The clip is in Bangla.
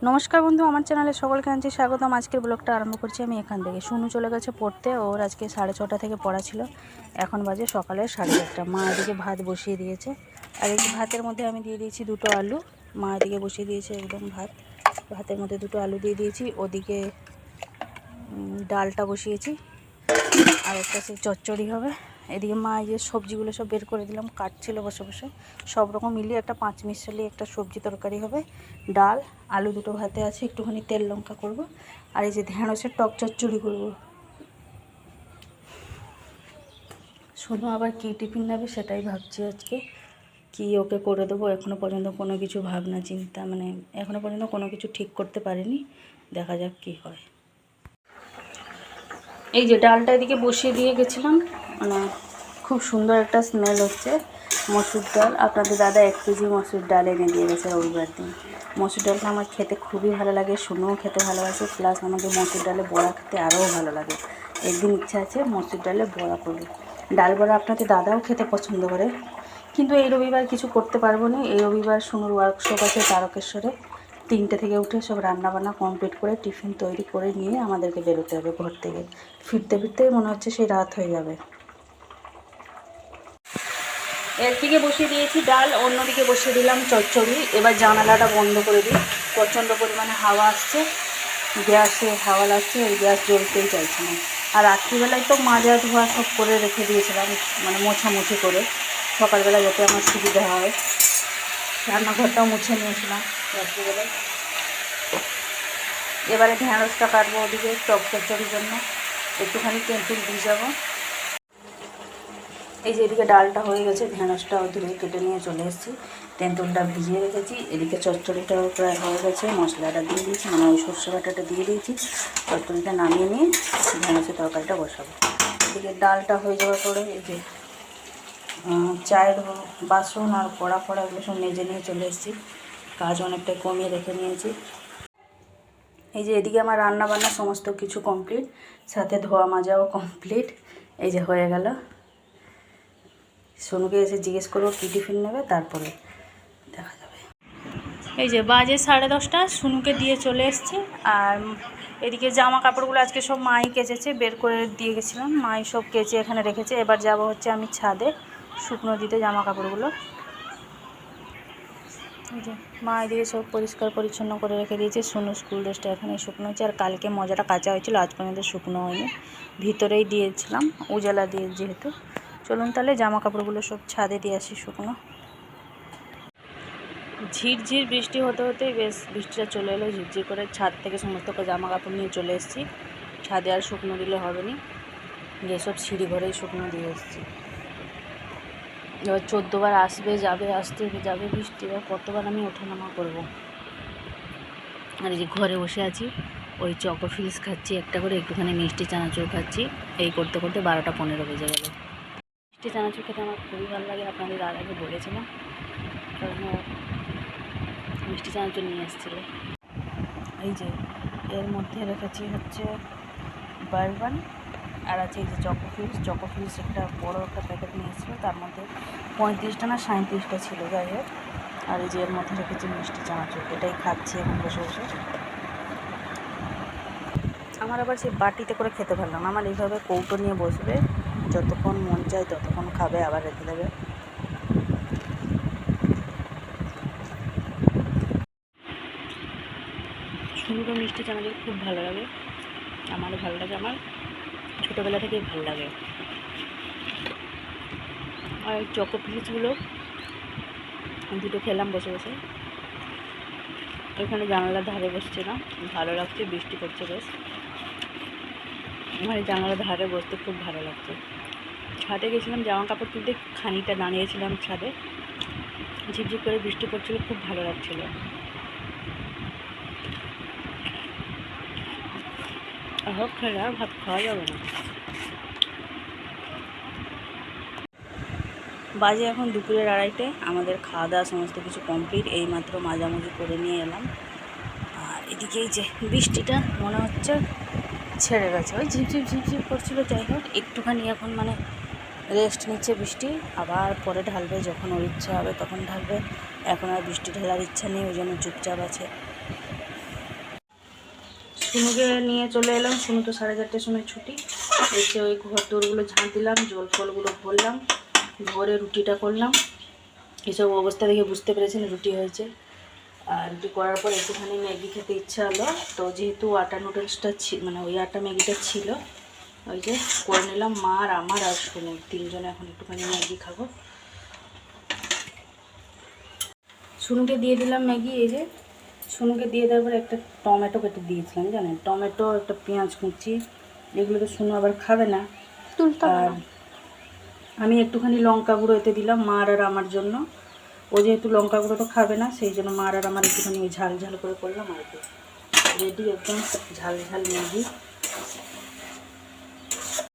নমস্কার বন্ধু, আমার চ্যানেলে সকলকে জানাচ্ছি স্বাগতম। আজকের ব্লগটা আরম্ভ করছি আমি এখান থেকে। শুনু চলে গেছে পড়তে, ওর আজকে 6:30 থেকে পড়া ছিল। এখন বাজে সকালে 4:30। মা এদিকে ভাত বসিয়ে দিয়েছে, আর এই ভাতের মধ্যে আমি দিয়ে দিয়েছি 2টো আলু। মা এদিকে বসিয়ে দিয়েছে একদম ভাতের মধ্যে 2টো আলু দিয়ে দিয়েছি। ওদিকে ডালটা বসিয়েছি, আর একটা সেই চচ্চড়ি হবে। এদিকে মা এই যে সবজিগুলো সব বের করে দিলাম, কাটছিল বসে বসে। সব রকম মিলিয়ে একটা 5 মিশালি একটা সবজি তরকারি হবে। ডাল, আলু দুটো ভাতে আছে, একটুখানি তেল লঙ্কা করব। আর এই যে ঢেঁড়সের টক চচ্চড়ি করব। শুধু আবার কী টিফিন নেবে সেটাই ভাবছি আজকে, কি ওকে করে দেবো। এখনও পর্যন্ত কোনো কিছু ভাবনা চিন্তা, মানে এখনও পর্যন্ত কোনো কিছু ঠিক করতে পারিনি। দেখা যাক কি হয়। এই যে ডালটা এদিকে বসিয়ে দিয়ে গেছিলাম, মানে খুব সুন্দর একটা স্মেল হচ্ছে। মসুর ডাল, আপনাদের দাদা 1 কেজি মসুর ডাল এনে দিয়ে গেছে রবিবার দিন। মসুর ডালটা আমার খেতে খুবই ভালো লাগে, শুনেও খেতে ভালোবাসে, প্লাস আমাদের মসুর ডালে বড়া খেতে আরও ভালো লাগে। একদিন ইচ্ছা আছে মসুর ডালে বড়া করব। ডাল বড়া আপনাদের দাদাও খেতে পছন্দ করে, কিন্তু এই রবিবার কিছু করতে পারবো না। এই রবিবার শুনুর ওয়ার্কশপ আছে তারকেশ্বরে। 3টে থেকে উঠে সব রান্নাবান্না কমপ্লিট করে টিফিন তৈরি করে নিয়ে আমাদেরকে বেরোতে হবে ঘর থেকে। ফিরতে ফিরতেই মনে হচ্ছে সেই রাত হয়ে যাবে। একদিকে বসিয়ে দিয়েছি ডাল, অন্যদিকে বসিয়ে দিলাম চচ্চড়ি। এবার জানালাটা বন্ধ করে দিই, প্রচণ্ড পরিমাণে হাওয়া আসছে, গ্যাসে হাওয়া লাগছে, এই গ্যাস জ্বলতেই চাইছে না। আর রাত্রিবেলায় তো মাজা ধোয়া সব করে রেখে দিয়েছিলাম, মানে মোছামুছি করে, সকালবেলা যাতে আমার সুবিধা হয়। রান্নাঘরটাও মুছে নিয়েছিলাম রাত্রিবেলায়। এবারে ঢেঁড়সটা কাটবো ওদিকে টক চচ্চড়ির জন্য, একটুখানি তেঁতুল ভিজাবো। এই যে এদিকে ডালটা হয়ে গেছে, ঢেঁড়সটা ধুয়ে কেটে নিয়ে চলে এসেছি, তেঁতুলটা ভিজিয়ে রেখেছি। এদিকে চচ্চড়িটাও প্রায় হয়ে গেছে, মশলাটা দিয়ে দিয়েছি, মানে ওই সর্ষে বাটাটা দিয়ে দিয়েছি। চচ্চড়িটা নামিয়ে নিয়ে ঢেঁড়সের তরকারিটা বসাবো। এদিকে ডালটা হয়ে যাওয়ার পরে এই যে চায়ের বাসন আর কড়া এগুলো সব মেজে নিয়ে চলে এসেছি, কাজ অনেকটাই কমিয়ে রেখে নিয়েছি। এই যে এদিকে আমার রান্না বান্না সমস্ত কিছু কমপ্লিট, সাথে ধোয়া মাজাও কমপ্লিট। এই যে হয়ে গেল। সোনুকে এসে জিজ্ঞেস করবো কী টিফিন নেবে, তারপরে দেখা যাবে। এই যে বাজে 10:30, সোনুকে দিয়ে চলে এসেছি। আর এদিকে জামা কাপড়গুলো আজকে সব মাই কেচেছে, বের করে দিয়ে গেছিলাম, মাই সব কেচে এখানে রেখেছে। এবার যাব হচ্ছে আমি ছাদে শুকনো দিতে জামা কাপড়গুলো। এই যে মা এদিকে সব পরিষ্কার পরিচ্ছন্ন করে রেখে দিয়েছে। সোনু স্কুল ড্রেসটা এখানে শুকনো হচ্ছে, আর কালকে মজাটা কাচা হয়েছিল, আজ পর্যন্ত শুকনো হয়নি, ভিতরেই দিয়েছিলাম উজালা দিয়ে যেহেতু। চলুন তাহলে জামা কাপড়গুলো সব ছাদে দিয়ে আসি শুকনো। ঝিরঝির বৃষ্টি হতে হতেই বেশ বৃষ্টিটা চলে এলো ঝিরঝির করে। ছাদ থেকে সমস্ত জামা কাপড় নিয়ে চলে এসেছি, ছাদে আর শুকনো দিলে হবে না, যেসব সিঁড়ি ঘরেই শুকনো দিয়ে এসেছি। এবার 14 বার আসবে যাবে, আসতে যাবে বৃষ্টি, এবার কতবার আমি ওঠানামা করবো। আর এই যে ঘরে বসে আছি, ওই চকো ফিস খাচ্ছি একটা করে, একটুখানি মিষ্টি চানাচুর খাচ্ছি। এই করতে করতে 12টা 15 বেজে গেল। মিষ্টি চানাচুর খেতে আমার খুবই ভালো লাগে, আপনাদের আর আগে বলেছিলাম, কারণ মিষ্টি চানাচুর নিয়ে এসেছিলো। এই যে এর মধ্যে রেখেছি হচ্ছে বারবান, আর আছে এই যে চকো ফিস একটা বড়ো একটা প্যাকেট নিয়ে এসেছিলো, তার মধ্যে 35টা না 37টা ছিল, যাই হোক। আর এই যে এর মধ্যে রেখেছি মিষ্টি চানাচুর, এটাই খাচ্ছি এখন বসে বসে। আমার আবার সেই বাটিতে করে খেতে ভালো না, আমার এইভাবে কৌটো নিয়ে বসবে, যতক্ষণ মন চায় ততক্ষণ খাবে, আবার রেখে দেবে। শুরুটা মিষ্টি চানাচুর খুব ভালো লাগে, আমারও ভালো লাগে, আমার ছোটোবেলা থেকেই ভালো লাগে। আর চকো ফিসগুলো 2টো খেলাম বসে বসে। এখানে জানালার ধারে বসছিলাম, ভালো লাগছে, বৃষ্টি পড়ছে বেশ। আমার জানালার ধারে বসতে খুব ভালো লাগছে। ছাদে গেছিলাম জামা কাপড় তুলতে, খানিকটা দাঁড়িয়েছিলাম ছাদে, ঝিপঝিপ করে বৃষ্টি পড়ছিল, খুব ভালো লাগছিল। হোক খেলে আর ভাত খাওয়া যাবে না। বাজে এখন দুপুরের 2:30, আমাদের খাওয়া দাওয়া সমস্ত কিছু কমপ্লিট, এইমাত্র মাঝামাঝি করে নিয়ে এলাম। আর এদিকে এই যে বৃষ্টিটা মনে হচ্ছে ছেড়ে গেছে, ওই ঝিপঝিপ করছিল, যাই হোক একটুখানি এখন মানে রেস্ট নিচ্ছে বৃষ্টি, আবার পরে ঢালবে, যখন ওর ইচ্ছা হবে তখন ঢালবে। এখন আর বৃষ্টি ঢালার ইচ্ছা নেই, ওই জন্য চুপচাপ আছে। শুনুকে নিয়ে চলে এলাম। শুনু তো 4:30টার সময় ছুটি। এসে ওই ঘর দৌড়গুলো ঝাঁট দিলাম, জল ফলগুলো ভরলাম, ভরে রুটিটা করলাম। এসব অবস্থা দেখে বুঝতে পেরেছেন রুটি হয়েছে। আর রুটি করার পর একটুখানি ম্যাগি খেতে ইচ্ছা হলো, তো যেহেতু আটা নুডলসটা মানে ওই আটা ম্যাগিটা ছিল, ওই যে করে নিলাম। মা আর আমার আর শুনু 3 জনে এখন একটুখানি ম্যাগি খাবো। শুনুকে দিয়ে দিলাম ম্যাগি। এই যে শুনুকে দিয়ে দেওয়ার পর একটা টমেটো কেটে দিয়েছিলাম, জানেন, টমেটো, একটা পেঁয়াজ কুচি, এগুলো তো শুনু আবার খাবে না। আর আমি একটুখানি লঙ্কা গুঁড়ো এতে দিলাম মার আর আমার জন্য। ও যেহেতু লঙ্কা গুঁড়ো তো খাবে না, সেই জন্য মার আর আমার একটুখানি ঝাল ঝাল করে করলাম আর কি। রেডি একদম ঝাল ঝাল ম্যাগি।